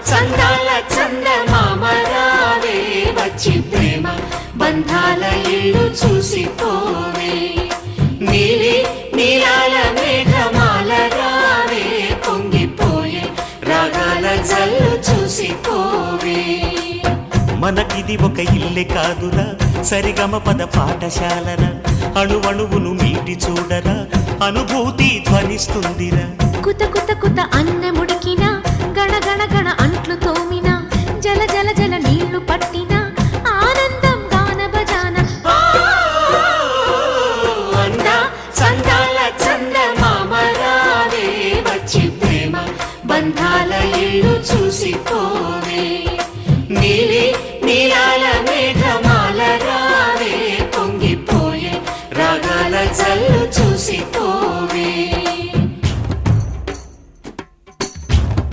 సందాల చందమామ రావే వచ్చి ప్రేమ బంధాల ఇల్లు చూసిపోవే నీలి నీలాల మేఘమాల రావే పొంగిపోయే రాగాల జల్లు చూసిపోవే మనకిది ఒక ఇల్లే కాదురా సరిగమ పద పాఠశాలరా అణువణువును మీటి చూడరా అనుభూతి ధ్వనిస్తుందిరా కుత కుత కుత అన్నముడికిన గణ గణ గణ అంట్లు తోమిన జల జల జల నీళ్లు పట్టిన ఆనందం గాన బజాన సందాల చందమామ రావే వచ్చి ప్రేమ బంధాల ఇల్లు చూసిపోవే నీలి నీలాల